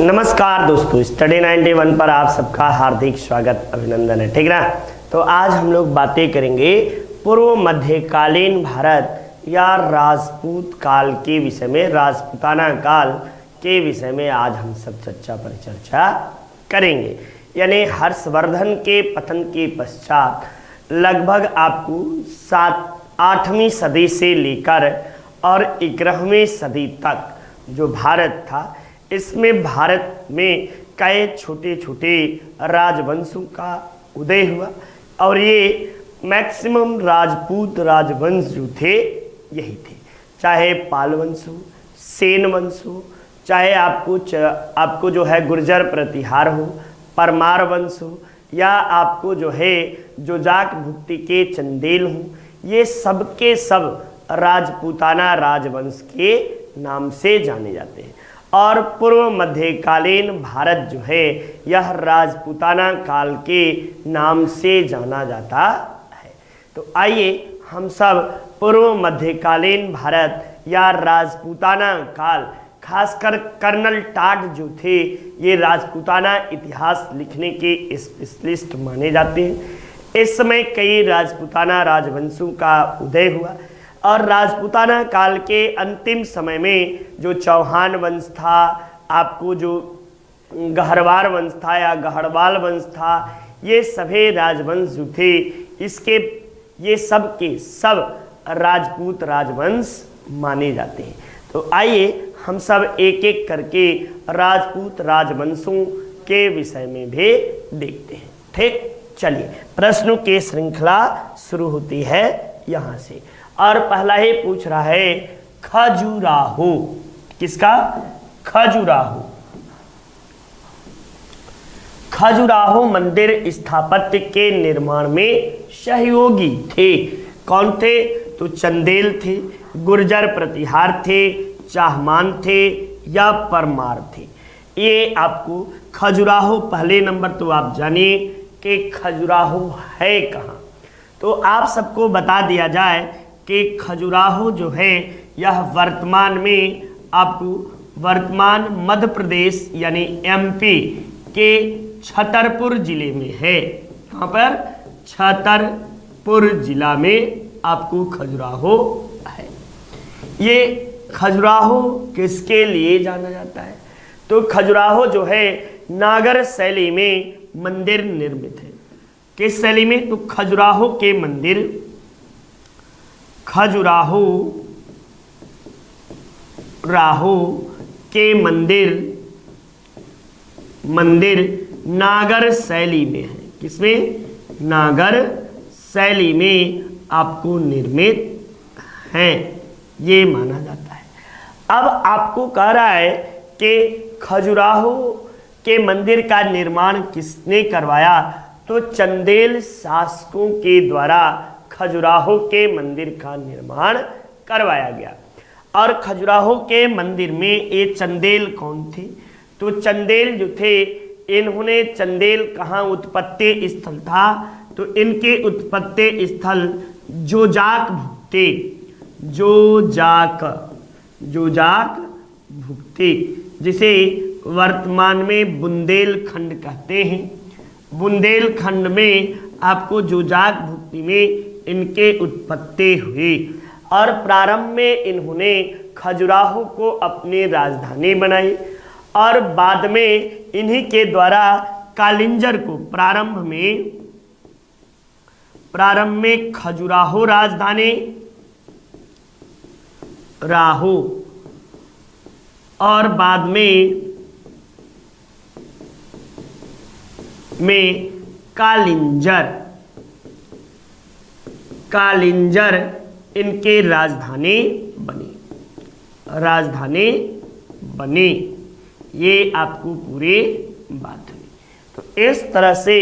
नमस्कार दोस्तों, स्टडी 91 पर आप सबका हार्दिक स्वागत अभिनंदन है। ठीक ना। तो आज हम लोग बातें करेंगे पूर्व मध्यकालीन भारत या राजपूत काल के विषय में, राजपूताना काल के विषय में आज हम सब चर्चा करेंगे। यानी हर्षवर्धन के पतन के पश्चात लगभग आपको 8वीं सदी से लेकर और 11वीं सदी तक जो भारत था, इसमें भारत में कई छोटे छोटे राजवंशों का उदय हुआ और ये मैक्सिमम राजपूत राजवंश जो थे यही थे। चाहे पाल वंश हो, सेन वंश हो, चाहे आपको जो है गुर्जर प्रतिहार हो, परमार वंश हो, या आपको जो है जोजाक भुक्ति के चंदेल हो, ये सब के सब राजपूताना राजवंश के नाम से जाने जाते हैं। और पूर्व मध्यकालीन भारत जो है यह राजपूताना काल के नाम से जाना जाता है। तो आइए हम सब पूर्व मध्यकालीन भारत या राजपूताना काल, खासकर कर्नल टाट जो थे ये राजपूताना इतिहास लिखने के स्पेशलिस्ट माने जाते हैं। इस समय कई राजपूताना राजवंशों का उदय हुआ और राजपूताना काल के अंतिम समय में जो चौहान वंश था, आपको जो गहरवार वंश था या गहड़वाल वंश था, ये सभी राजवंश जो थे ये सब के सब राजपूत राजवंश माने जाते हैं। तो आइए हम सब एक एक करके राजपूत राजवंशों के विषय में भी देखते हैं। ठीक, चलिए प्रश्नों की श्रृंखला शुरू होती है यहाँ से। और पहला ही पूछ रहा है खजुराहो। किसका? खजुराहो। खजुराहो मंदिर स्थापत्य के निर्माण में सहयोगी थे। कौन थे? तो चंदेल थे, गुर्जर प्रतिहार थे, चाहमान थे या परमार थे। ये आपको खजुराहो पहले नंबर तो आप जानिए कि खजुराहो है कहाँ। तो आप सबको बता दिया जाए कि खजुराहो जो है यह वर्तमान में आपको वर्तमान मध्य प्रदेश यानी एमपी के छतरपुर जिले में है। कहाँ पर? छतरपुर जिला में आपको खजुराहो है। ये खजुराहो किसके लिए जाना जाता है? तो खजुराहो जो है नागर शैली में मंदिर निर्मित है। किस शैली में? तो खजुराहो के मंदिर, खजुराहो के मंदिर नागर शैली में है। किसमें? नागर शैली में आपको निर्मित है, ये माना जाता है। अब आपको कह रहा है कि खजुराहो के मंदिर का निर्माण किसने करवाया? तो चंदेल शासकों के द्वारा खजुराहो के मंदिर का निर्माण करवाया गया। और खजुराहो के मंदिर में ये चंदेल कौन थे? तो चंदेल जो थे, इन्होंने चंदेल कहाँ उत्पत्ति स्थल था? तो इनके उत्पत्ति स्थल जोजाक भुक्ति, जोजाक भुक्ति, जिसे वर्तमान में बुंदेलखंड कहते हैं। बुंदेलखंड में आपको जोजाक भुक्ति में इनके उत्पत्ति हुई और प्रारंभ में इन्होंने खजुराहो को अपनी राजधानी बनाई और बाद में इन्हीं के द्वारा कालिंजर को प्रारंभ में खजुराहो राजधानी राहो और बाद में कालिंजर इनके राजधानी बनी। ये आपको पूरे बात हुई। तो इस तरह से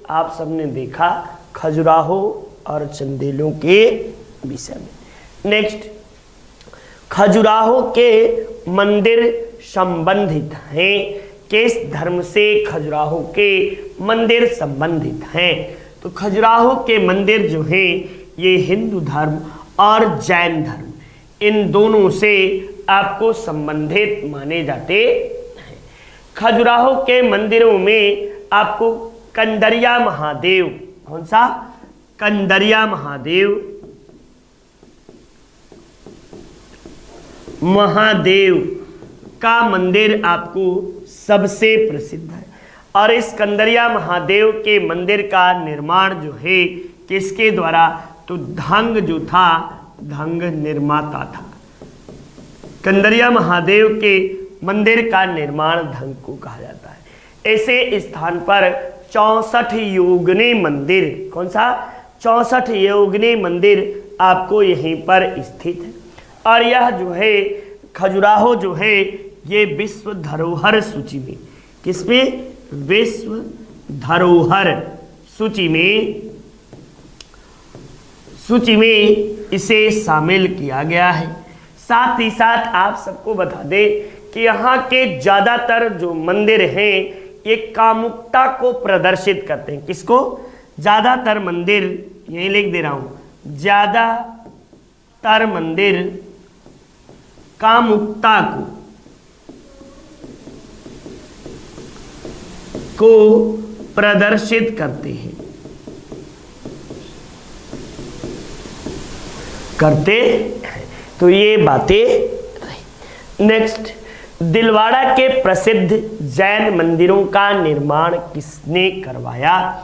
आप सबने देखा खजुराहो और चंदेलों के विषय में। नेक्स्ट, खजुराहो के मंदिर संबंधित हैं। किस धर्म से खजुराहो के मंदिर संबंधित हैं? तो खजुराहो के मंदिर जो हैं ये हिंदू धर्म और जैन धर्म, इन दोनों से आपको संबंधित माने जाते हैं। खजुराहो के मंदिरों में आपको कंदरिया महादेव, कौन सा? कंदरिया महादेव का मंदिर आपको सबसे प्रसिद्ध है। और इस कंदरिया महादेव के मंदिर का निर्माण जो है किसके द्वारा? तो धंग जो था, धंग निर्माता था। कंदरिया महादेव के मंदिर का निर्माण धंग को कहा जाता है। ऐसे स्थान पर 64 योगिनी मंदिर, कौन सा? 64 योगिनी मंदिर आपको यहीं पर स्थित है। और यह जो है खजुराहो जो है ये विश्व धरोहर सूची में, किसमें? विश्व धरोहर सूची में इसे शामिल किया गया है। साथ ही साथ आप सबको बता दें कि यहाँ के ज़्यादातर जो मंदिर हैं ये कामुकता को प्रदर्शित करते हैं। किसको? ज़्यादातर मंदिर, यही लिख दे रहा हूँ, ज़्यादातर मंदिर कामुकता को प्रदर्शित करते हैं, तो ये बातें। नेक्स्ट, दिलवाड़ा के प्रसिद्ध जैन मंदिरों का निर्माण किसने करवाया?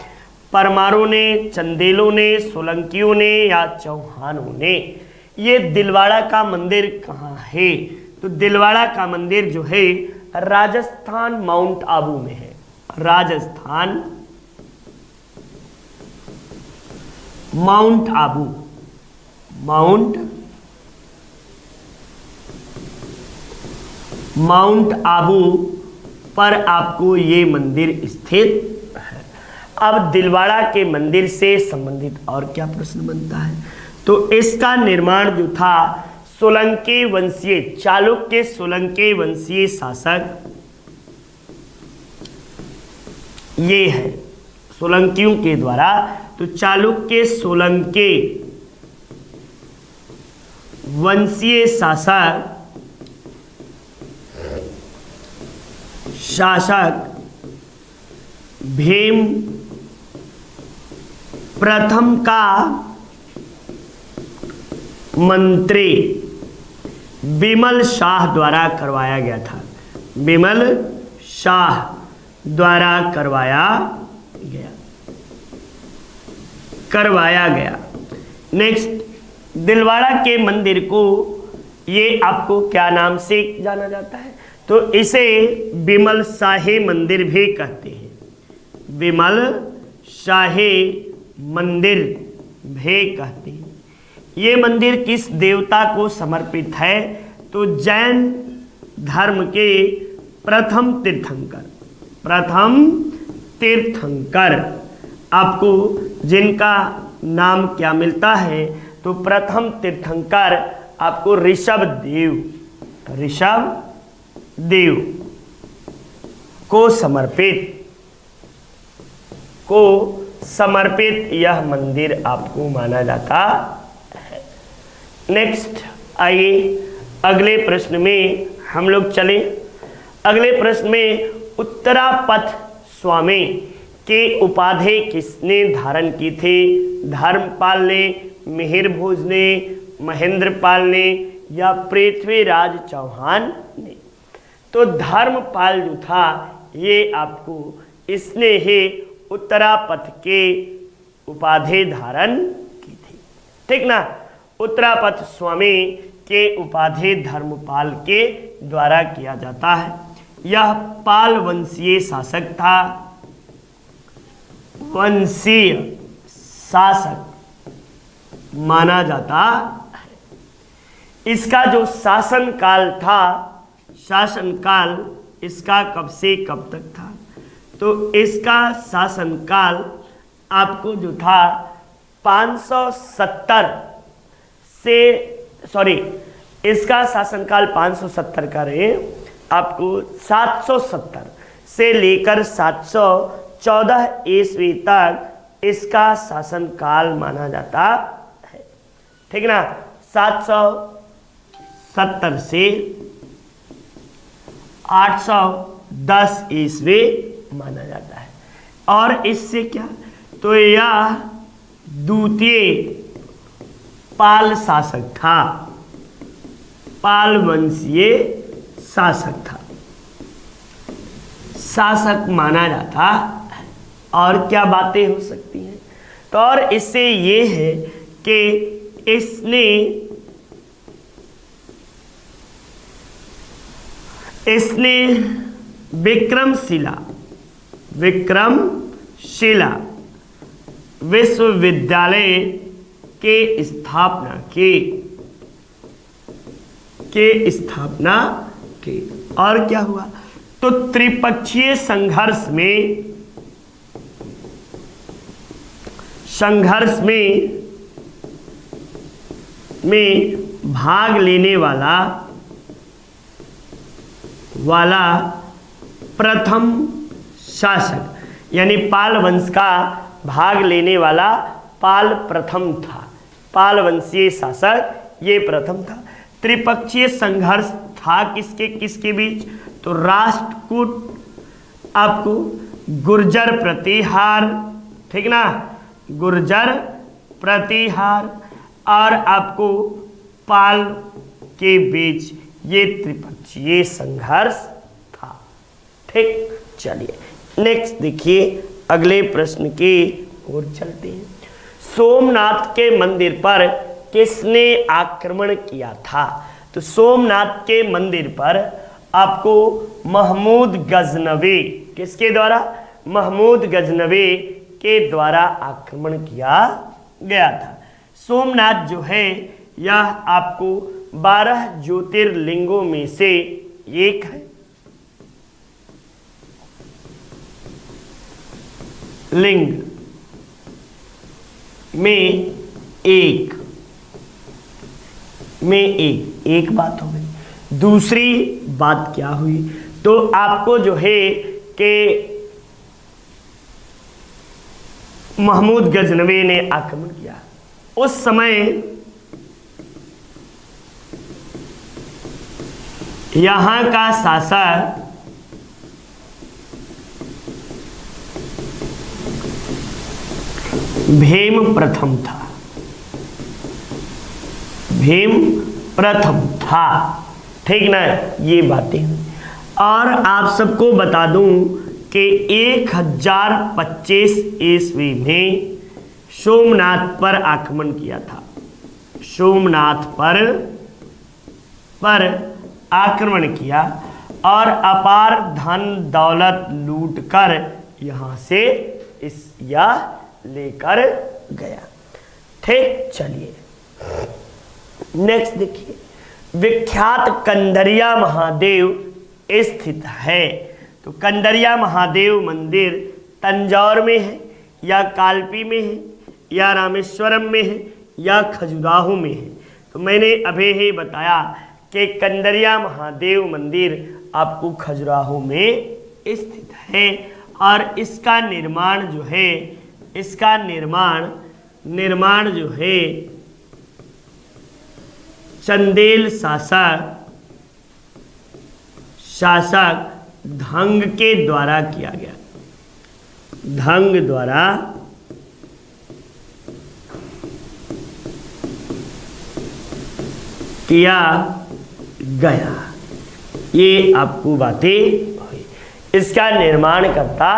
परमारों ने, चंदेलों ने, सोलंकियों ने या चौहानों ने? ये दिलवाड़ा का मंदिर कहाँ है? तो दिलवाड़ा का मंदिर जो है राजस्थान माउंट आबू में है। राजस्थान माउंट आबू, माउंट आबू पर आपको ये मंदिर स्थित है। अब दिलवाड़ा के मंदिर से संबंधित और क्या प्रश्न बनता है? तो इसका निर्माण जो था सोलंकी वंशीय, चालुक्य सोलंकी वंशीय शासक ये है सोलंकियों के द्वारा। तो चालुक्य सोलंकी वंशीय शासक भीम प्रथम का मंत्री बिमल शाह द्वारा करवाया गया था। बिमल शाह द्वारा करवाया गया। नेक्स्ट, दिलवाड़ा के मंदिर को ये आपको क्या नाम से जाना जाता है? तो इसे बिमल शाही मंदिर भी कहते हैं। बिमल शाही मंदिर भी कहते हैं। ये मंदिर किस देवता को समर्पित है? तो जैन धर्म के प्रथम तीर्थंकर आपको जिनका नाम क्या मिलता है? तो प्रथम तीर्थंकर आपको ऋषभ देव को समर्पित यह मंदिर आपको माना जाता है। नेक्स्ट आइए अगले प्रश्न में हम लोग चलें। अगले प्रश्न में उत्तरापथ स्वामी के उपाधि किसने धारण की थी? धर्मपाल ने, मिहिर भोज ने, महेंद्रपाल ने या पृथ्वीराज चौहान ने? तो धर्मपाल जो था ये आपको इसने ही उत्तरापथ के उपाधि धारण की थी, ठीक ना। उत्तरापथ स्वामी के उपाधि धर्मपाल के द्वारा किया जाता है। यह पाल वंशीय शासक था, वंशीय शासक माना जाता है। इसका जो शासनकाल था, शासनकाल इसका कब से कब तक था? तो इसका शासनकाल आपको जो था 570 से, सॉरी, इसका शासनकाल 570 का रहे, आपको 770 से लेकर 714 ईस्वी तक इसका शासनकाल माना जाता है, ठीक ना। 770 से 10 ईस्वी माना जाता है। और इससे क्या, तो यह द्वितीय पाल शासक था, पाल वंशीय शासक था, शासक माना जाता। और क्या बातें हो सकती हैं, तो और इससे ये है कि इसने विक्रमशिला विश्वविद्यालय के स्थापना की। और क्या हुआ, तो त्रिपक्षीय संघर्ष में भाग लेने वाला प्रथम शासक, यानी पाल वंश का भाग लेने वाला पाल प्रथम था, पाल वंशीय शासक ये प्रथम था। त्रिपक्षीय संघर्ष था किसके बीच, तो राष्ट्रकूट, आपको गुर्जर प्रतिहार, ठीक ना, गुर्जर प्रतिहार और आपको पाल के बीच ये त्रिपक्षीय संघर्ष था। ठीक, चलिए नेक्स्ट देखिए, अगले प्रश्न की ओर चलते हैं। सोमनाथ के मंदिर पर किसने आक्रमण किया था, तो सोमनाथ के मंदिर पर आपको महमूद गजनवी, किसके द्वारा, महमूद गजनवी के द्वारा आक्रमण किया गया था। सोमनाथ जो है यह आपको 12 ज्योतिर्लिंगों में से एक है, लिंग में एक बात हो गई। दूसरी बात क्या हुई, तो आपको जो है कि महमूद गजनवी ने आक्रमण किया। उस समय यहां का शासक भीम प्रथम था, ठीक ना, ये बातें। और आप सबको बता दूं कि 1025 ईस्वी में सोमनाथ पर आक्रमण किया था, सोमनाथ पर आक्रमण किया और अपार धन दौलत लूटकर यहां से यह लेकर गया। ठीक, चलिए नेक्स्ट देखिए, विख्यात कंदरिया महादेव स्थित है, तो कंदरिया महादेव मंदिर तंजौर में है या कालपी में है या रामेश्वरम में है या खजुराहो में है। तो मैंने अभी ही बताया कि कंदरिया महादेव मंदिर आपको खजुराहो में स्थित है और इसका निर्माण जो है, इसका निर्माण जो है चंदेल शासक धंग के द्वारा किया गया, धंग द्वारा किया गया। ये आपको बातें हुई। इसका निर्माण करता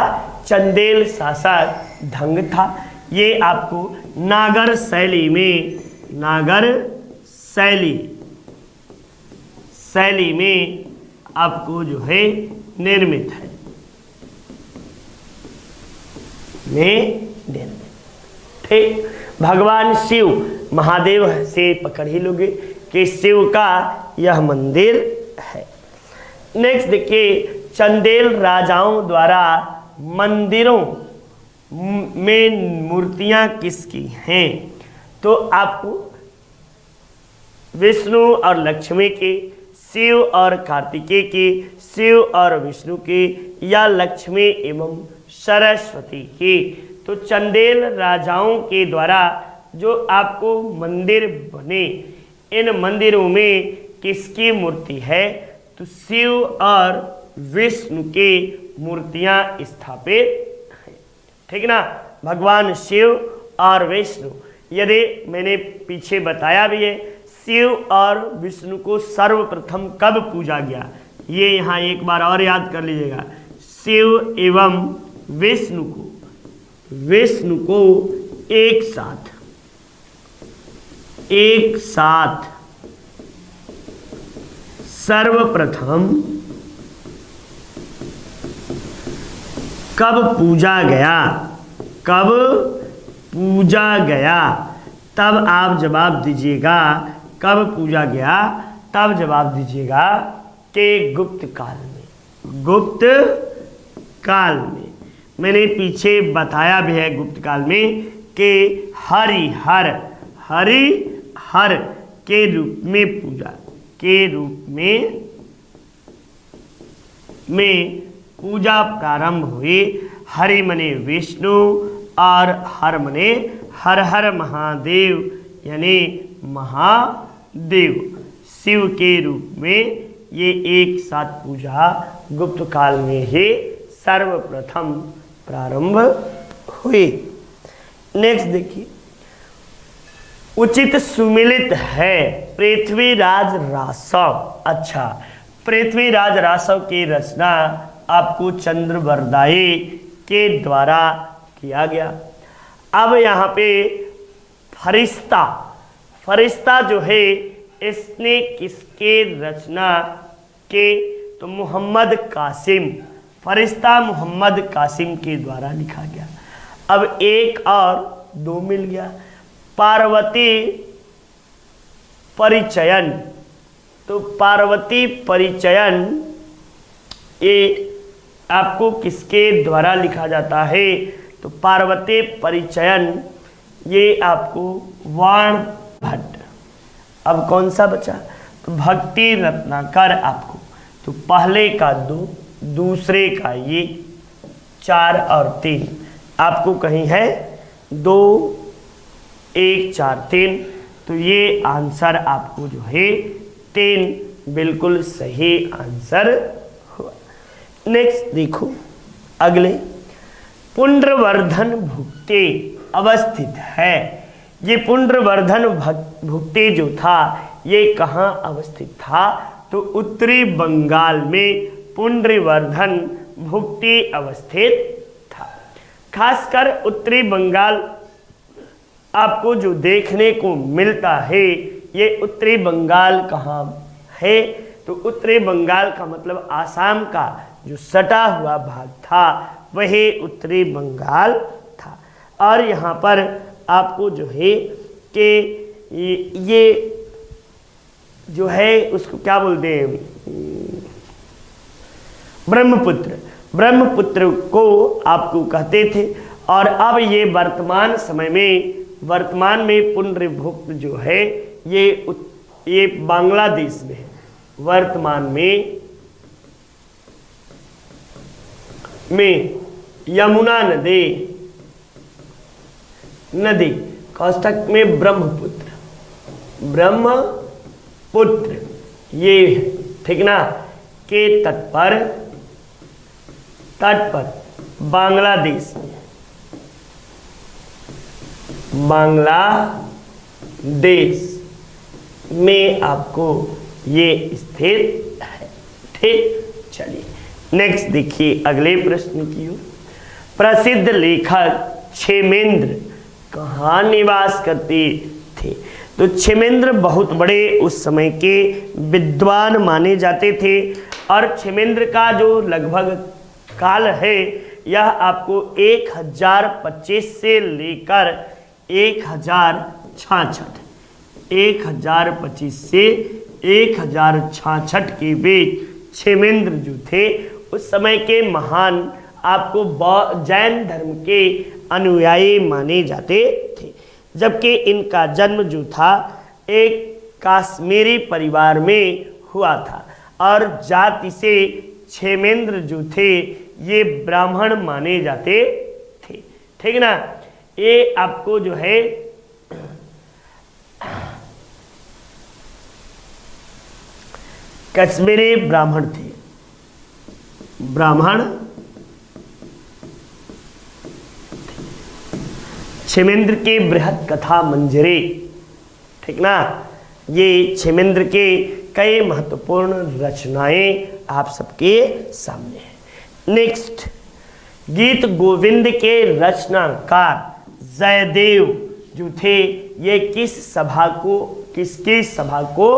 चंदेल शासक धंग था। ये आपको नागर शैली में आपको जो है निर्मित है, ठीक। भगवान शिव महादेव से पकड़ ही लोगे कि शिव का यह मंदिर है। नेक्स्ट देखिए, चंदेल राजाओं द्वारा मंदिरों में मूर्तियां किसकी हैं, तो आपको विष्णु और लक्ष्मी की, शिव और कार्तिकेय की, शिव और विष्णु की या लक्ष्मी एवं सरस्वती की। तो चंदेल राजाओं के द्वारा जो आपको मंदिर बने, इन मंदिरों में किसकी मूर्ति है, तो शिव और विष्णु के मूर्तियां स्थापित हैं। ठीक ना, भगवान शिव और विष्णु, यदि मैंने पीछे बताया भी है, शिव और विष्णु को सर्वप्रथम कब पूजा गया, ये यहाँ एक बार और याद कर लीजिएगा। शिव एवं विष्णु को एक साथ सर्वप्रथम कब पूजा गया, तब आप जवाब दीजिएगा। कब पूजा गया, तब जवाब दीजिएगा कि गुप्त काल में। मैंने पीछे बताया भी है गुप्त काल में कि हरिहर के रूप में पूजा पूजा प्रारंभ हुई। हरि मने विष्णु और हर मने हर हर महादेव यानी महादेव, शिव के रूप में ये एक साथ पूजा गुप्त काल में ही सर्वप्रथम प्रारंभ हुई। नेक्स्ट देखिए, उचित सुमिलित है पृथ्वीराज रासव। अच्छा, पृथ्वीराज रासव की रचना आपको चंद्रवरदायी के द्वारा किया गया। अब यहाँ पे फरिश्ता जो है, इसने किसके रचना के, तो मोहम्मद कासिम, फरिश्ता मोहम्मद कासिम के द्वारा लिखा गया। अब एक और दो मिल गया। पार्वती परिचयन, तो पार्वती परिचयन ये आपको किसके द्वारा लिखा जाता है, तो पार्वती परिचयन ये आपको वाण भट्ट। अब कौन सा बचा, तो भक्ति रत्नाकर आपको, तो पहले का 2, दूसरे का ये 4 और 3, आपको कहीं है 2 1 4 3, तो ये आंसर आपको जो है 3 बिल्कुल सही आंसर हुआ। नेक्स्ट देखो अगले, पुंड्रवर्धन भुक्ति अवस्थित है। ये पुंड्रवर्धन भुक्ति जो था ये कहाँ अवस्थित था, तो उत्तरी बंगाल में पुंड्रवर्धन भुक्ति अवस्थित था। खासकर उत्तरी बंगाल आपको जो देखने को मिलता है, ये उत्तरी बंगाल कहाँ है, तो उत्तरी बंगाल का मतलब आसाम का जो सटा हुआ भाग था वही उत्तरी बंगाल था। और यहाँ पर आपको जो है कि ये जो है उसको क्या बोलते हैं, ब्रह्मपुत्र को आपको कहते थे। और अब ये वर्तमान में पुंड्रभुक्त जो है ये बांग्लादेश में है। वर्तमान में यमुना नदी कोष्ठक में ब्रह्मपुत्र ये है, ठीक ना, के तट पर बांग्लादेश में आपको ये स्थित है। ठीक, चलिए नेक्स्ट देखिए अगले प्रश्न की ओर। प्रसिद्ध लेखक क्षेमेंद्र कहाँ निवास करते थे, तो क्षेमेंद्र बहुत बड़े उस समय के विद्वान माने जाते थे। और क्षेमेंद्र का जो लगभग काल है यह आपको 1025 से लेकर 1025 से 1066 के बीच क्षेमेंद्र जो थे उस समय के महान आपको जैन धर्म के अनुयायी माने जाते थे। जबकि इनका जन्म जो था एक कश्मीरी परिवार में हुआ था और जाति से क्षेमेंद्र जो थे ये ब्राह्मण माने जाते थे। ठीक ना, ये आपको जो है कश्मीरी ब्राह्मण थे। ब्राह्मण, क्षेमेंद्र के बृहत कथा मंजरी, ठीक ना। ये क्षेमेंद्र के कई महत्वपूर्ण रचनाएं आप सबके सामने हैं। नेक्स्ट, गीत गोविंद के रचनाकार जयदेव जो थे, ये किसकी सभा को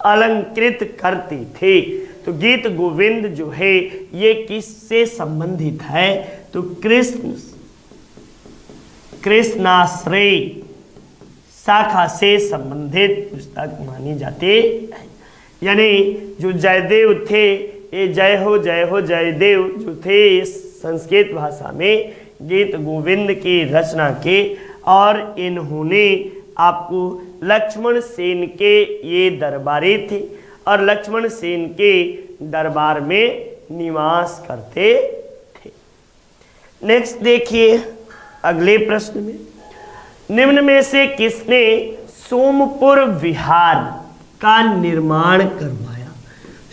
अलंकृत करते थे? तो गीत गोविंद जो है ये किससे संबंधित है? तो कृष्णाश्रय शाखा से संबंधित पुस्तक मानी जाती है। यानी जो जयदेव थे, ये जय हो जयदेव जो थे, इस संस्कृत भाषा में गीत गोविंद की रचना के, और इन्होंने आपको लक्ष्मण सेन के ये दरबारी थे और लक्ष्मण सेन के दरबार में निवास करते थे। नेक्स्ट देखिए अगले प्रश्न में, निम्न में से किसने सोमपुर विहार का निर्माण करवाया?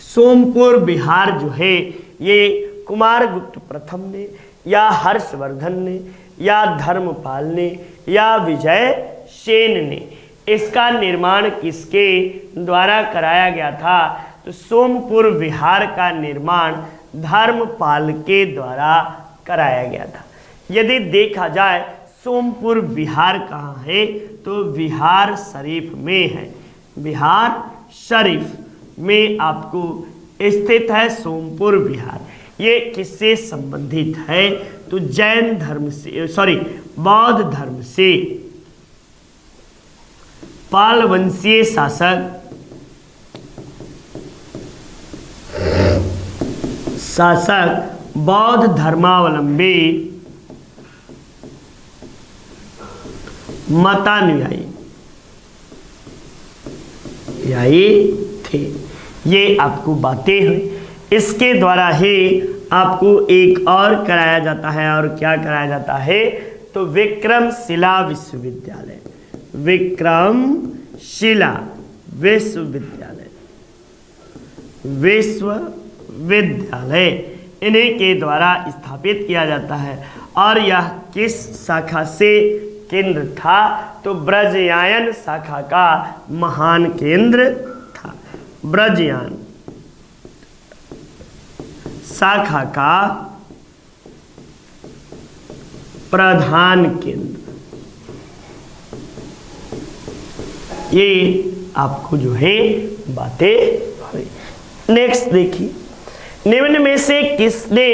सोमपुर विहार जो है ये कुमारगुप्त प्रथम ने, या हर्षवर्धन ने, या धर्मपाल ने, या विजय सेन ने? इसका निर्माण किसके द्वारा कराया गया था? तो सोमपुर विहार का निर्माण धर्मपाल के द्वारा कराया गया था। यदि देखा जाए सोमपुर विहार कहाँ है, तो बिहार शरीफ में है। बिहार शरीफ में आपको स्थित है सोमपुर विहार। ये किससे संबंधित है? तो जैन धर्म से, बौद्ध धर्म से पाल वंशीय शासक बौद्ध धर्मावलंबी मतानुयायी थे। ये आपको बातें हैं। इसके द्वारा ही आपको एक और कराया जाता है, और क्या कराया जाता है? तो विक्रमशिला विश्वविद्यालय, विक्रमशिला विश्वविद्यालय इन्हीं के द्वारा स्थापित किया जाता है। और यह किस शाखा से केंद्र था? तो ब्रजयान शाखा का महान केंद्र था। ब्रजयान शाखा का प्रधान केंद्र। ये आपको जो है बातें हुई। नेक्स्ट देखिए, निम्न में से किसने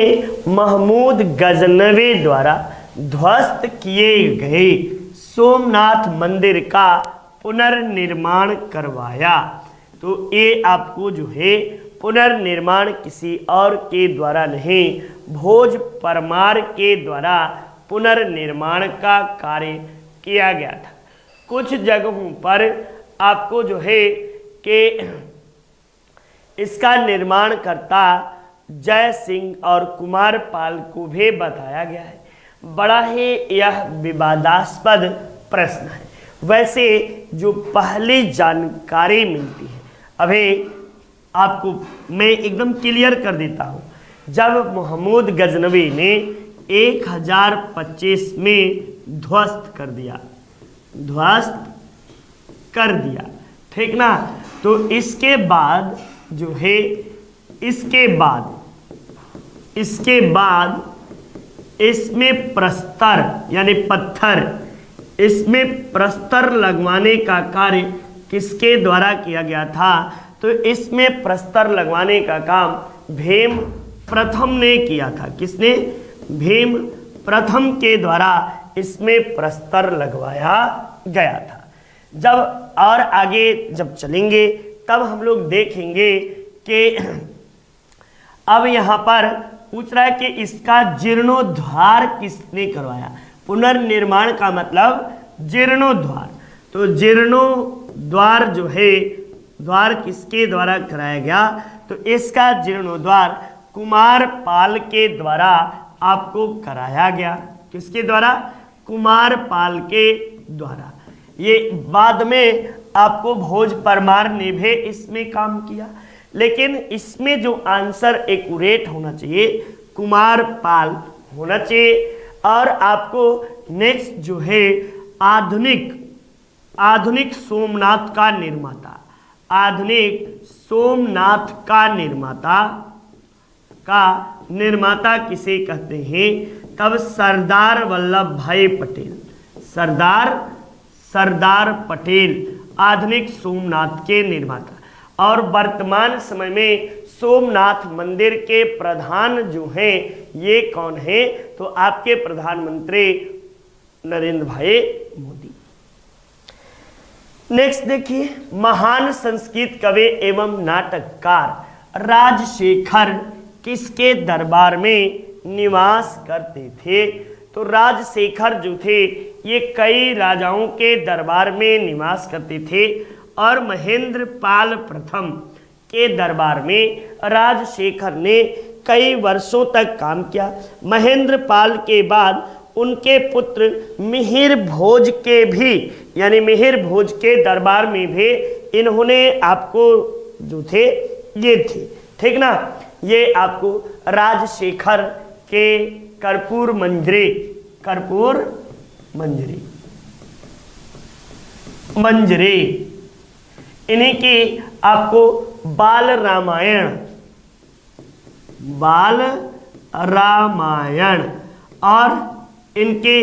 महमूद गजनवी द्वारा ध्वस्त किए गए सोमनाथ मंदिर का पुनर्निर्माण करवाया? तो ये आपको जो है पुनर्निर्माण किसी और के द्वारा नहीं, भोज परमार के द्वारा पुनर्निर्माण का कार्य किया गया था। कुछ जगहों पर आपको जो है कि इसका निर्माण करता जय सिंह और कुमार पाल को भी बताया गया है। बड़ा ही यह विवादास्पद प्रश्न है। वैसे जो पहली जानकारी मिलती है, अभी आपको मैं एकदम क्लियर कर देता हूँ। जब महमूद गजनवी ने 1025 में ध्वस्त कर दिया, ठीक ना। तो इसके बाद जो है, इसके बाद इसमें प्रस्तर यानी पत्थर, इसमें प्रस्तर लगवाने का कार्य किसके द्वारा किया गया था? तो इसमें प्रस्तर लगवाने का काम भीम प्रथम ने किया था। किसने? भीम प्रथम के द्वारा इसमें प्रस्तर लगवाया गया था। जब और आगे जब चलेंगे तब हम लोग देखेंगे कि अब यहाँ पर पूछ रहा है कि इसका जीर्णोद्धार किसने करवाया? पुनर्निर्माण का मतलब जीर्णोद्धार। तो जीर्णोद्वार जो है, द्वार किसके द्वारा कराया गया? तो इसका जीर्णोद्वार कुमार पाल के द्वारा आपको कराया गया। किसके द्वारा? कुमार पाल के द्वारा। ये बाद में आपको भोज परमार ने भी इसमें काम किया, लेकिन इसमें जो आंसर एक्यूरेट होना चाहिए कुमारपाल होना चाहिए। और आपको नेक्स्ट जो है आधुनिक सोमनाथ का निर्माता, आधुनिक सोमनाथ का निर्माता किसे कहते हैं? तब सरदार वल्लभ भाई पटेल, सरदार पटेल आधुनिक सोमनाथ के निर्माता। और वर्तमान समय में सोमनाथ मंदिर के प्रधान जो हैं ये कौन है? तो आपके प्रधानमंत्री नरेंद्र भाई मोदी। नेक्स्ट देखिए, महान संस्कृत कवि एवं नाटककार राजशेखर किसके दरबार में निवास करते थे? तो राजशेखर जो थे ये कई राजाओं के दरबार में निवास करते थे और महेंद्र पाल प्रथम के दरबार में राजशेखर ने कई वर्षों तक काम किया। महेंद्र पाल के बाद उनके पुत्र मिहिर भोज के भी, यानी मिहिर भोज के दरबार में भी इन्होंने आपको जो थे ये थे, ठीक ना। ये आपको राजशेखर के कर्पूर मंजरी इन्हीं की आपको बाल रामायण और इनकी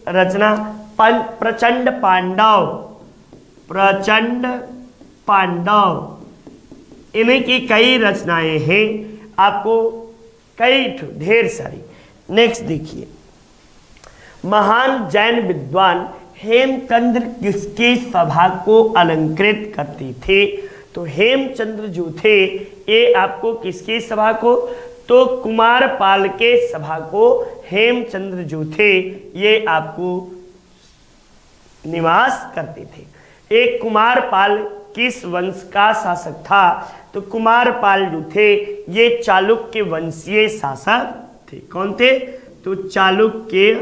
रचना प्रचंड पांडव इन्हीं की कई रचनाएं हैं, आपको कई ढेर सारी। नेक्स्ट देखिए, महान जैन विद्वान हेमचंद्र किसकी सभा को अलंकृत करते थे? तो हेमचंद्र जो थे ये आपको किसकी सभा को? तो कुमारपाल के सभा को हेमचंद्र जो थे ये आपको निवास करते थे। एक कुमारपाल किस वंश का शासक था? तो कुमारपाल जो थे ये चालुक्य वंशीय शासक थे। कौन थे? तो चालुक्य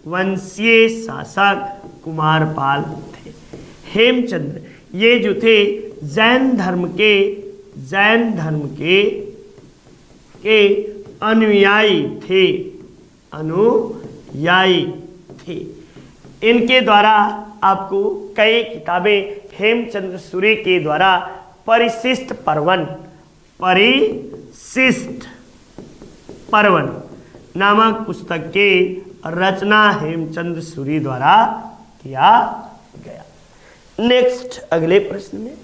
वंशीय शासक कुमारपाल थे। हेमचंद्र ये जो थे जैन धर्म के अनुयायी थे। इनके द्वारा आपको कई किताबें हेमचंद्र सूर्य के द्वारा परिशिष्ट पर्वन नामक पुस्तक के रचना हेमचंद्र सूर्य द्वारा किया गया। नेक्स्ट अगले प्रश्न में,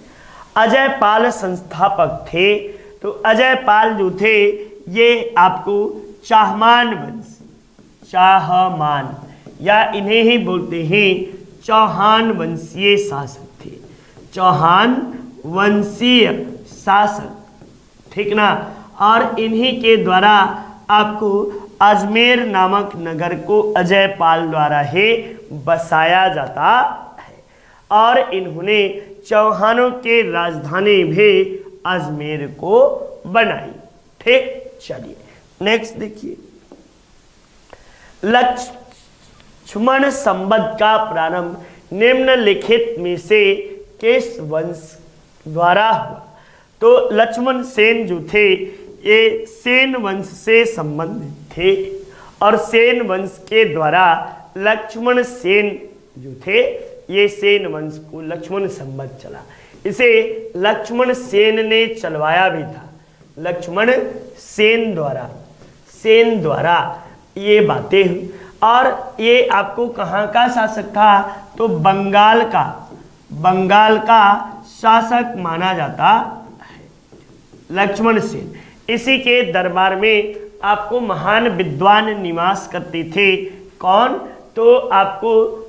अजय पाल संस्थापक थे। तो अजय पाल जो थे ये आपको चाहमान या इन्हें ही बोलते हैं चौहान वंशीय शासक थे। चौहान वंशीय शासक, ठीक ना। और इन्हीं के द्वारा आपको अजमेर नामक नगर को अजय पाल द्वारा ही बसाया जाता है और इन्होंने चौहानों के राजधानी भी अजमेर को बनाई। ठीक, चलिए नेक्स्ट देखिए, लक्ष्मण संबंध का प्रारंभ निम्नलिखित में से किस वंश द्वारा हुआ? तो लक्ष्मण सेन जो थे ये सेन वंश से संबंधित थे और सेन वंश के द्वारा लक्ष्मण सेन जो थे ये सेन वंश को लक्ष्मण संबंध चला। इसे लक्ष्मण सेन ने चलवाया भी था। लक्ष्मण सेन द्वारा ये बातें हुई और ये आपको कहाँ का शासक था? तो बंगाल का शासक माना जाता है लक्ष्मण सेन। इसी के दरबार में आपको महान विद्वान निवास करते थे। कौन? तो आपको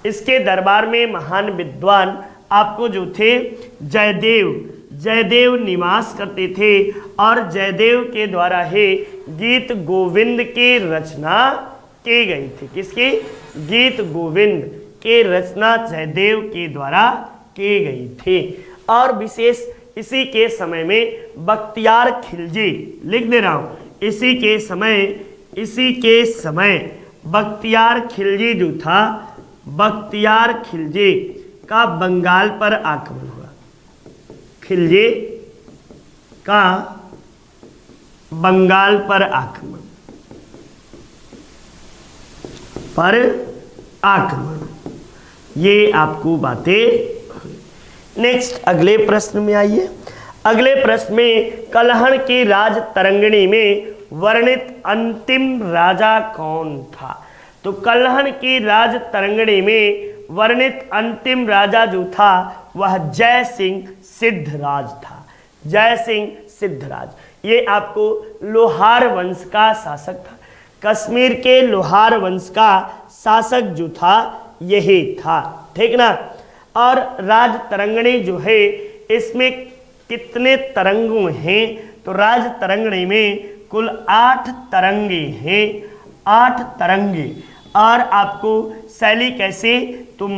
इसके दरबार में महान विद्वान आपको जो थे जयदेव निवास करते थे और जयदेव के द्वारा ही गीत गोविंद की रचना की गई थी। किसकी? गीत गोविंद की रचना जयदेव के द्वारा की गई थी। और विशेष इसी के समय में बख्तियार खिलजी, लिख दे रहा हूँ, इसी के समय बख्तियार खिलजी जो था, बख्तियार खिलजी का बंगाल पर आक्रमण हुआ। खिलजी का बंगाल पर आक्रमण, ये आपको बातें। नेक्स्ट अगले प्रश्न में आइए। अगले प्रश्न में कलहण की राज तरंगिणी में वर्णित अंतिम राजा कौन था? तो कलहण की राज तरंगिणी में वर्णित अंतिम राजा जो था वह जय सिंह सिद्धराज था। जय सिंह सिद्धराज, ये आपको लोहार वंश का शासक था। कश्मीर के लोहार वंश का शासक जो था यही था, ठीक ना। और राज तरंगिणी जो है इसमें कितने तरंगों हैं? तो राज तरंगिणी में कुल 8 तरंगे हैं, 8 तरंगे। और आपको शैली कैसे? तो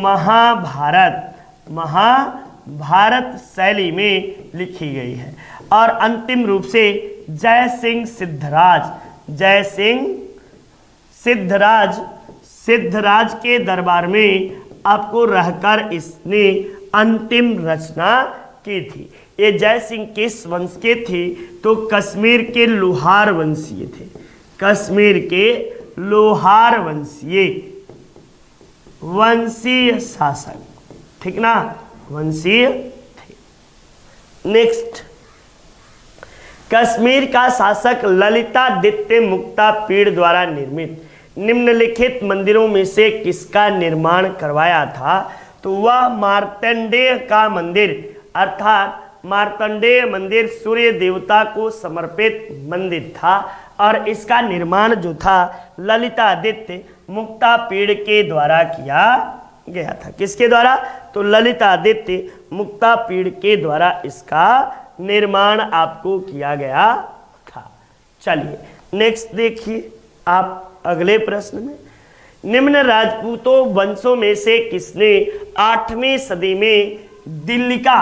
महाभारत शैली में लिखी गई है। और अंतिम रूप से जय सिंह सिद्धराज, जय सिंह सिद्धराज के दरबार में आपको रहकर इसने अंतिम रचना की थी। ये जय सिंह किस वंश के थे? तो कश्मीर के लोहार वंशीय थे, कश्मीर के लोहार वंशीय शासक, ठीक ना, वंशीय थे। नेक्स्ट, कश्मीर का शासक ललितादित्य मुक्तापीड़ द्वारा निर्मित निम्नलिखित मंदिरों में से किसका निर्माण करवाया था? तो वह मार्तंडेय का मंदिर, अर्थात मार्तंडेय मंदिर सूर्य देवता को समर्पित मंदिर था। और इसका निर्माण जो था ललितादित्य मुक्तापीड़ के द्वारा किया गया था। किसके द्वारा? तो ललितादित्य मुक्तापीड़ के द्वारा इसका निर्माण आपको किया गया था। चलिए नेक्स्ट देखिए आप अगले प्रश्न में, निम्न राजपूतों वंशों में से किसने 8वीं सदी में दिल्लिका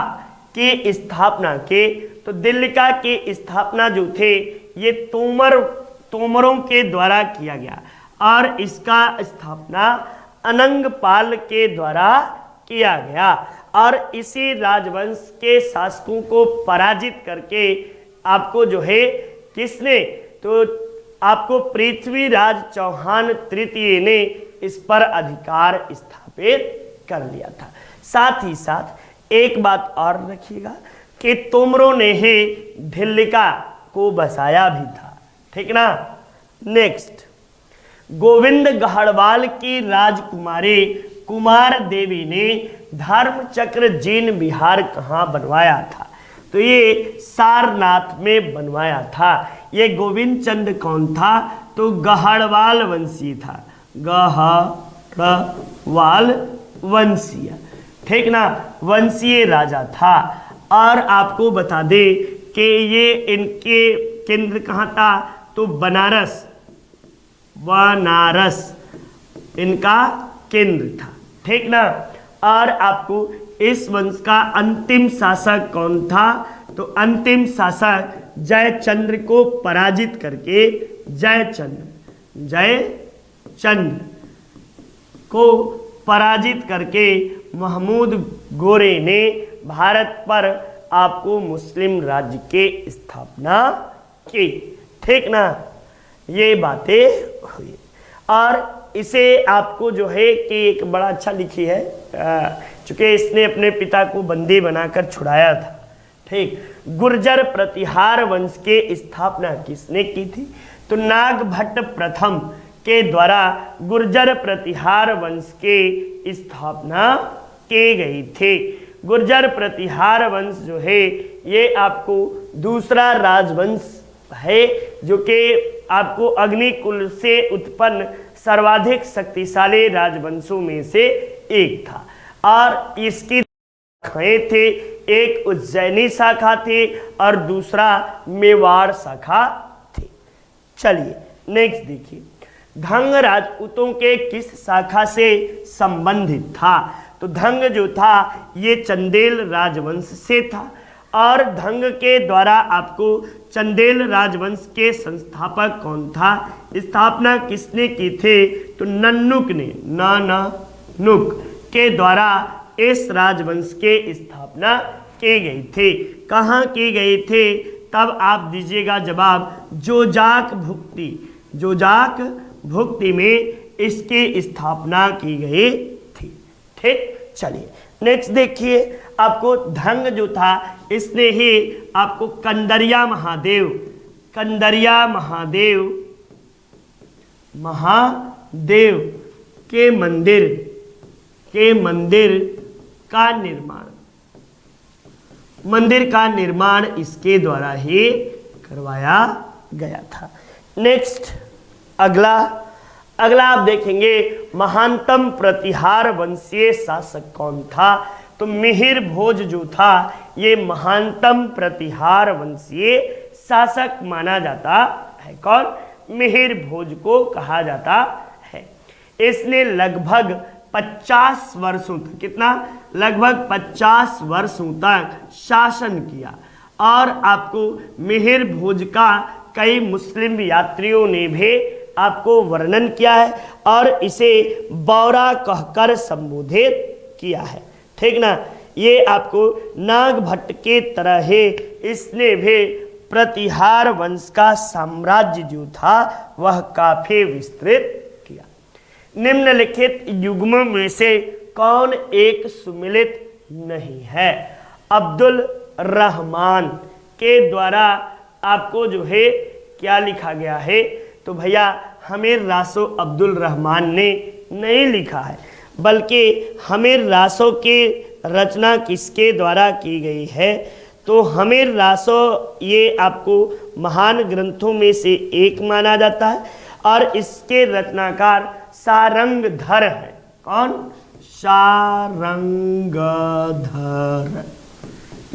की स्थापना के? तो दिल्लिका की स्थापना जो थे ये तोमरों के द्वारा किया गया। और इसका स्थापना अनंगपाल के द्वारा किया गया। और इसी राजवंश के शासकों को पराजित करके आपको जो है किसने? तो आपको पृथ्वीराज चौहान तृतीय ने इस पर अधिकार स्थापित कर लिया था। साथ ही साथ एक बात और रखिएगा कि तोमरों ने ही ढिल्लिका को बसाया भी था, ठीक ना। नेक्स्ट, गोविंद गढ़वाल की राजकुमारी कुमार देवी ने धर्मचक्र जीन विहार कहाँ बनवाया था? तो ये सारनाथ में बनवाया था। ये गोविंद चंद कौन था? तो गढ़वाल वंशी था, गढ़वाल वंशीय, ठीक ना, वंशीय राजा था। और आपको बता दें कि ये इनके केंद्र कहाँ था? तो बनारस इनका केंद्र था, ठीक ना। और आपको इस वंश का अंतिम शासक कौन था? तो अंतिम शासक जयचंद्र को पराजित करके जयचंद्र को पराजित करके महमूद गोरे ने भारत पर आपको मुस्लिम राज्य की स्थापना की, ठीक ना। ये बातें हुई। और इसे आपको जो है कि एक बड़ा अच्छा लिखी है, चूँकि इसने अपने पिता को बंदी बनाकर छुड़ाया था, ठीक। गुर्जर प्रतिहार वंश के स्थापना किसने की थी? तो नागभट्ट प्रथम के द्वारा गुर्जर प्रतिहार वंश के स्थापना की गई थी। गुर्जर प्रतिहार वंश जो है ये आपको दूसरा राजवंश है जो कि आपको अग्निकुल से उत्पन्न सर्वाधिक शक्तिशाली राजवंशों में से एक था। और इसकी शाखाएं थे, एक उज्जैनी शाखा थी और दूसरा मेवाड़ शाखा थी। चलिए नेक्स्ट देखिए, धंग राजपूतों के किस शाखा से संबंधित था? तो धंग जो था ये चंदेल राजवंश से था। और धंग के द्वारा आपको चंदेल राजवंश के संस्थापक कौन था? स्थापना किसने की थी? तो नन्नुक ने, नानुक के द्वारा इस राजवंश के स्थापना की गई थी। कहाँ की गई थी? तब आप दीजिएगा जवाब जोजाक भुक्ति। जोजाक भुक्ति में इसकी स्थापना की गई थी। ठीक, चलिए नेक्स्ट देखिए, आपको धंग जो था इसने ही आपको कंदरिया महादेव, कंदरिया महादेव के मंदिर का निर्माण इसके द्वारा ही करवाया गया था। नेक्स्ट अगला आप देखेंगे, महानतम प्रतिहार वंशीय शासक कौन था? तो मिहिर भोज जो था ये महानतम प्रतिहार वंशीय शासक माना जाता है। कौन? मिहिर भोज को कहा जाता है। इसने लगभग 50 वर्षों तक, कितना? लगभग 50 वर्षों तक शासन किया। और आपको मिहिर भोज का कई मुस्लिम यात्रियों ने भी आपको वर्णन किया है और इसे बौरा कहकर संबोधित किया है। ठीक ना? ये आपको नागभट्ट के तरह ही इसने भी प्रतिहार वंश का साम्राज्य जो था वह काफी विस्तृत किया। निम्नलिखित युग्मों में से कौन एक सुमिलित नहीं है? अब्दुल रहमान के द्वारा आपको जो है क्या लिखा गया है? तो भैया हमीर रासो अब्दुल रहमान ने नहीं लिखा है, बल्कि हमीर रासो की रचना किसके द्वारा की गई है? तो हमीर रासो ये आपको महान ग्रंथों में से एक माना जाता है और इसके रचनाकार सारंगधर है। कौन? सारंगधर।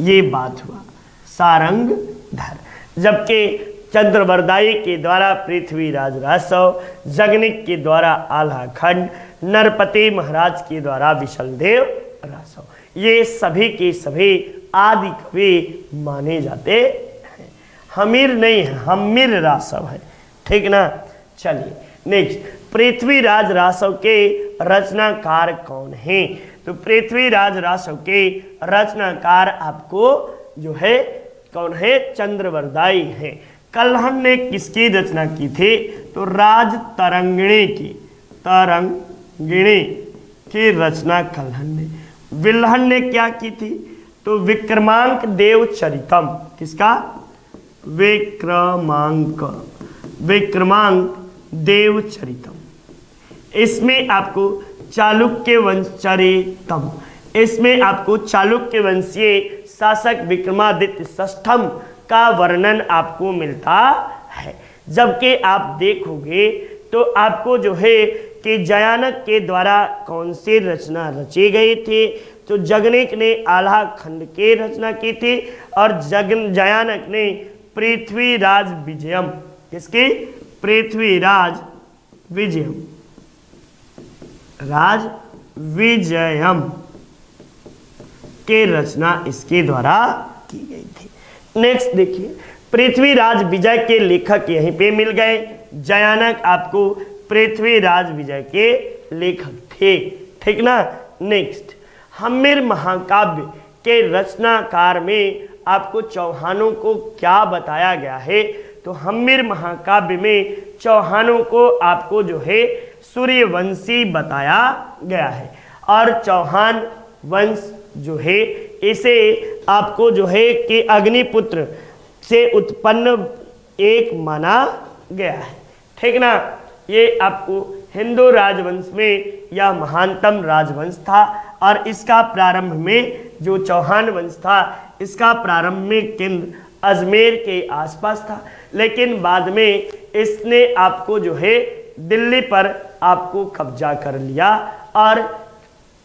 ये बात हुआ सारंगधर। जबकि चंद्रवरदाई के द्वारा पृथ्वीराज रासव, जगनिक के द्वारा आल्हाखंड, नरपति महाराज के द्वारा विशलदेव रासव, ये सभी के सभी आदि कवि माने जाते हैं। हमीर नहीं है, हमीर रासव है। ठीक ना? चलिए नेक्स्ट, पृथ्वीराज रासव के रचनाकार कौन हैं? तो पृथ्वीराज रासव के रचनाकार आपको जो है कौन है? चंद्रवरदाई है। कल्हण ने किसकी रचना की थी? तो राज तरंगिणी की रचना कल्हण ने। विल्हण ने क्या की थी? तो विक्रमांक देव चरितम। किसका? विक्रमांक देव चरितम। इसमें आपको चालुक्य वंश चरितम, इसमें आपको चालुक्य वंशीय शासक विक्रमादित्य षष्ठम का वर्णन आपको मिलता है। जबकि आप देखोगे तो आपको जो है कि जयानक के द्वारा कौन सी रचना रची गई थी? तो जगनिक ने आल्हाखंड की रचना की थी और जयानक ने पृथ्वीराज विजयम, किसकी? पृथ्वीराज विजयम, राज विजयम के रचना इसके द्वारा की गई थी। नेक्स्ट देखिए, पृथ्वीराज विजय के लेखक यहीं पे मिल गए। जयानक आपको पृथ्वीराज विजय के लेखक थे। ठीक ना? नेक्स्ट, हमीर महाकाव्य के रचनाकार में आपको चौहानों को क्या बताया गया है? तो हमीर महाकाव्य में चौहानों को आपको जो है सूर्यवंशी बताया गया है और चौहान वंश जो है इसे आपको जो है कि अग्निपुत्र से उत्पन्न एक माना गया है। ठीक ना? ये आपको हिंदू राजवंश में यह महानतम राजवंश था और इसका प्रारंभ में जो चौहान वंश था इसका प्रारंभिक केंद्र अजमेर के आसपास था, लेकिन बाद में इसने आपको जो है दिल्ली पर आपको कब्जा कर लिया और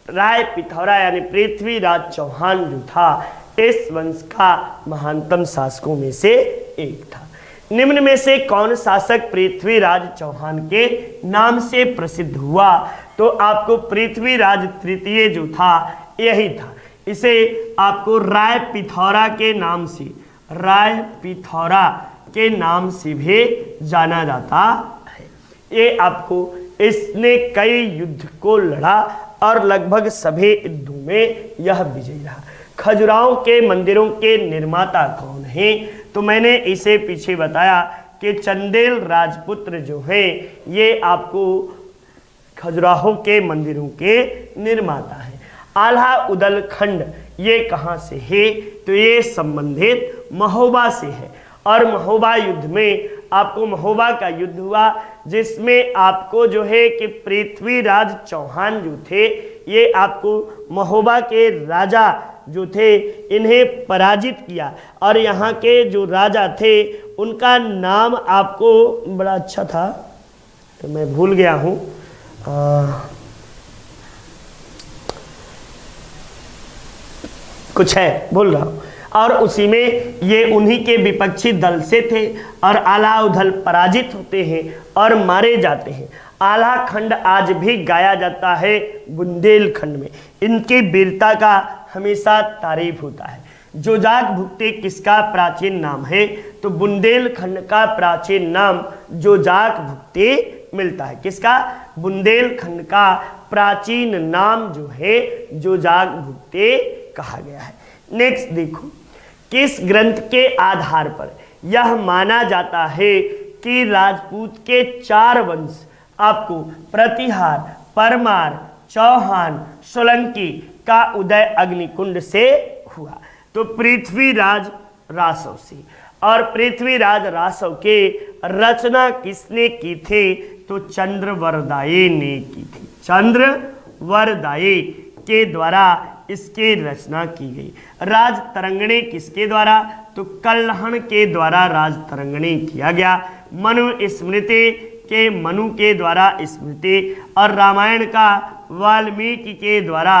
राय पिथौरा यानी पृथ्वीराज चौहान जो था इस वंश का महानतम शासकों में से एक था। निम्न में से कौन शासक पृथ्वीराज चौहान के नाम से प्रसिद्ध हुआ? तो आपको पृथ्वीराज तृतीय जो था यही था। इसे आपको राय पिथौरा के नाम से भी जाना जाता है। ये आपको इसने कई युद्ध को लड़ा और लगभग सभी युद्धों में यह विजयी रहा। खजुराहो के मंदिरों के निर्माता कौन हैं? तो मैंने इसे पीछे बताया कि चंदेल राजपुत्र जो हैं ये आपको खजुराहो के मंदिरों के निर्माता हैं। आल्हा उदल खंड ये कहाँ से है? तो ये संबंधित महोबा से है। और महोबा युद्ध में आपको महोबा का युद्ध हुआ जिसमें आपको जो है कि पृथ्वीराज चौहान जो थे ये आपको महोबा के राजा जो थे इन्हें पराजित किया। और यहाँ के जो राजा थे उनका नाम आपको बड़ा अच्छा था, तो मैं भूल गया हूँ, कुछ है भूल रहा हूँ। और उसी में ये उन्हीं के विपक्षी दल से थे और आला उधल पराजित होते हैं और मारे जाते हैं। आला खंड आज भी गाया जाता है बुंदेलखंड में। इनकी वीरता का हमेशा तारीफ होता है। जोजाक भुक्ते किसका प्राचीन नाम है? तो बुंदेलखंड का प्राचीन नाम जोजाक भुक्ते मिलता है। किसका? बुंदेलखंड का प्राचीन नाम जो है जोजाक भुक्ते कहा गया है। नेक्स्ट देखो, किस ग्रंथ के आधार पर यह माना जाता है कि राजपूत के 4 वंश आपको प्रतिहार, परमार, चौहान, सोलंकी का उदय अग्निकुंड से हुआ? तो पृथ्वीराज रासव से। और पृथ्वीराज रासव के रचना किसने की थी? तो चंद्रवरदाई ने की थी। चंद्रवरदाई के द्वारा इसकी रचना की गई। राज तरंगणी किसके द्वारा? तो कल्हण के द्वारा राज तरंगणी किया गया। मनु स्मृति के मनु के द्वारा स्मृति और रामायण का वाल्मीकि के द्वारा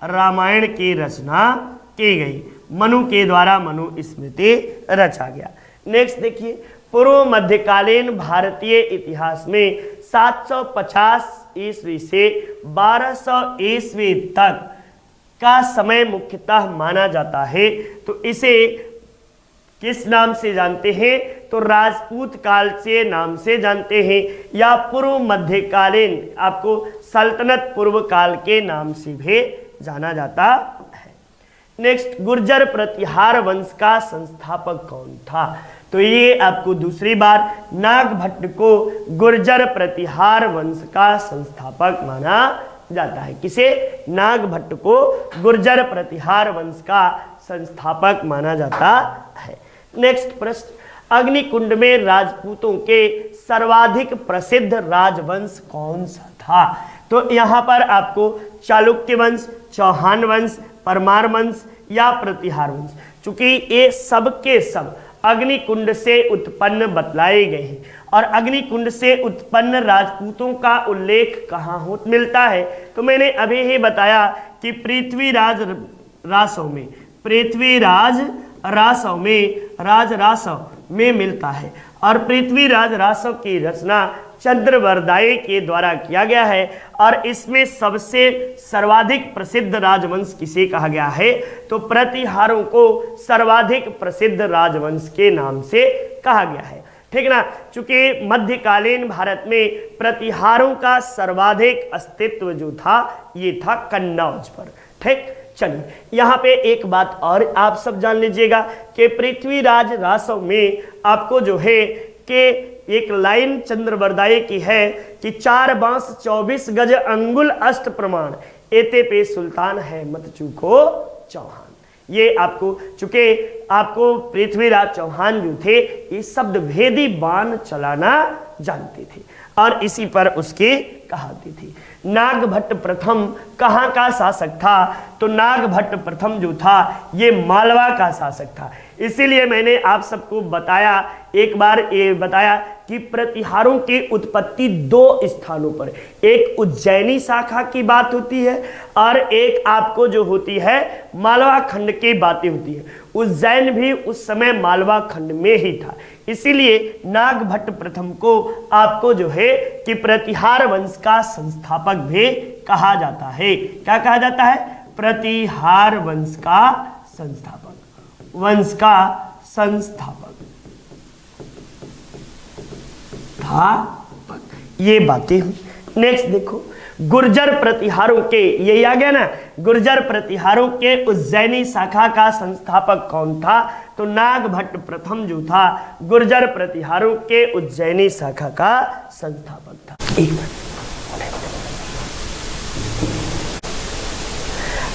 रामायण की रचना की गई। मनु के द्वारा मनु स्मृति रचा गया। नेक्स्ट देखिए, पूर्व मध्यकालीन भारतीय इतिहास में 750 ईस्वी से 1200 ईस्वी तक का समय मुख्यतः माना जाता है। तो इसे किस नाम से जानते हैं? तो राजपूत काल से नाम से जानते हैं या पूर्व मध्यकालीन आपको सल्तनत पूर्व काल के नाम से भी जाना जाता है। नेक्स्ट, गुर्जर प्रतिहार वंश का संस्थापक कौन था? तो ये आपको दूसरी बार नागभट्ट को गुर्जर प्रतिहार वंश का संस्थापक माना जाता है। किसे? नागभट्ट को गुर्जर प्रतिहार वंश का संस्थापक माना जाता है। नेक्स्ट प्रश्न, अग्निकुंड में राजपूतों के सर्वाधिक प्रसिद्ध राजवंश कौन सा था? तो यहाँ पर आपको चालुक्य वंश, चौहान वंश, परमार वंश या प्रतिहार वंश, चूंकि ये सब के सब अग्निकुंड से उत्पन्न बतलाए गए हैं। और अग्निकुंड से उत्पन्न राजपूतों का उल्लेख कहाँ हो मिलता है? तो मैंने अभी ही बताया कि पृथ्वीराज रासव में, पृथ्वीराज रासव में, राज रासव में मिलता है। और पृथ्वीराज रासव की रचना चंद्रवरदाई के द्वारा किया गया है। और इसमें सबसे सर्वाधिक प्रसिद्ध राजवंश किसे कहा गया है? तो प्रतिहारों को सर्वाधिक प्रसिद्ध राजवंश के नाम से कहा गया है। ठीक ना? चूंकि मध्यकालीन भारत में प्रतिहारों का सर्वाधिक अस्तित्व जो था ये था कन्नौज पर। ठीक, चलिए यहाँ पे एक बात और आप सब जान लीजिएगा कि पृथ्वीराज रासव में आपको जो है कि एक लाइन चंद्रवरदाई की है कि 4 बांस 24 गज अंगुल अष्ट प्रमाण एते पे सुल्तान है मत चूको चौहान। ये आपको, चूंकि आपको पृथ्वीराज चौहान जो थे ये शब्द भेदी बाण चलाना जानते थे और इसी पर उसकी कहावत थी। नागभट्ट प्रथम कहाँ का शासक था? तो नागभट्ट प्रथम जो था ये मालवा का शासक था। इसीलिए मैंने आप सबको बताया, एक बार ये बताया कि प्रतिहारों की उत्पत्ति 2 स्थानों पर, एक उज्जैनी शाखा की बात होती है और एक आपको जो होती है मालवा खंड की बातें होती है। उज्जैन भी उस समय मालवा खंड में ही था। इसीलिए नागभट्ट प्रथम को आपको जो है कि प्रतिहार वंश का संस्थापक भी कहा जाता है। क्या कहा जाता है? प्रतिहार वंश का संस्थापक, वंश का संस्थापक था। ये बातें हुई। नेक्स्ट देखो, गुर्जर प्रतिहारों के, यही आ गया ना, गुर्जर प्रतिहारों के उज्जैनी शाखा का संस्थापक कौन था? तो नागभट्ट प्रथम जो था गुर्जर प्रतिहारों के उज्जैनी शाखा का संस्थापक था। एक मिनट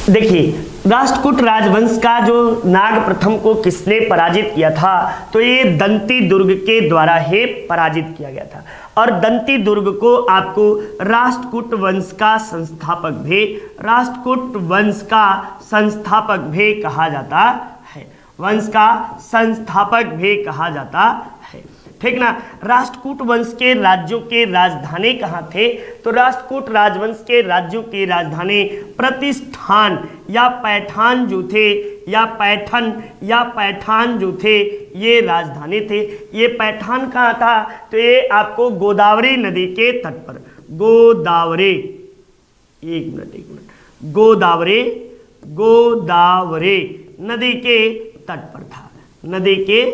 देखिए, राष्ट्रकूट राजवंश का जो नाग प्रथम को किसने पराजित किया था? तो ये दंती दुर्ग के द्वारा ही पराजित किया गया था। और दंती दुर्ग को आपको राष्ट्रकूट वंश का संस्थापक भी, राष्ट्रकूट वंश का संस्थापक भी कहा जाता है, वंश का संस्थापक भी कहा जाता है, ठीक ना। राष्ट्रकूट वंश के राज्यों के राजधानी कहाँ थे? तो राष्ट्रकूट राजवंश के राज्यों की राजधानी प्रतिष्ठान या पैठान जो थे, या पैठान जो थे, ये राजधानी थे। ये पैठान कहाँ था? तो ये आपको गोदावरी नदी के तट पर, गोदावरी, एक मिनट, गोदावरी नदी के तट पर था, नदी के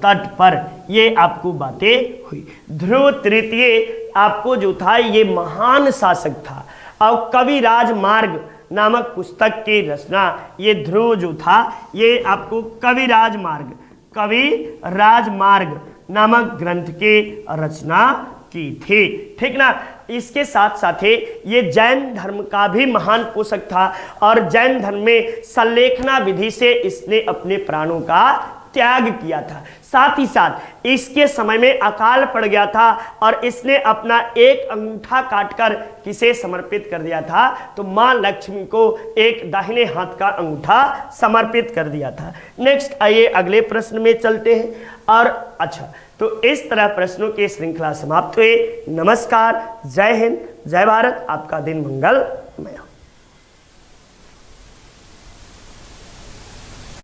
तट पर ये आपको बातें हुई। ध्रुव तृतीय आपको जो था ये महान शासक था और कवि राजमार्ग नामक पुस्तक की रचना, ये ध्रुव जो था ये आपको कवि राजमार्ग नामक ग्रंथ की रचना की थी, ठीक ना। इसके साथ साथ ही ये जैन धर्म का भी महान पोषक था और जैन धर्म में संलेखना विधि से इसने अपने प्राणों का त्याग किया था। साथ ही साथ इसके समय में अकाल पड़ गया था और इसने अपना एक अंगूठा काटकर किसे समर्पित कर दिया था? तो मां लक्ष्मी को एक दाहिने हाथ का अंगूठा समर्पित कर दिया था। नेक्स्ट आइए अगले प्रश्न में चलते हैं। और अच्छा, तो इस तरह प्रश्नों की श्रृंखला समाप्त हुई। नमस्कार, जय हिंद, जय भारत, आपका दिन मंगल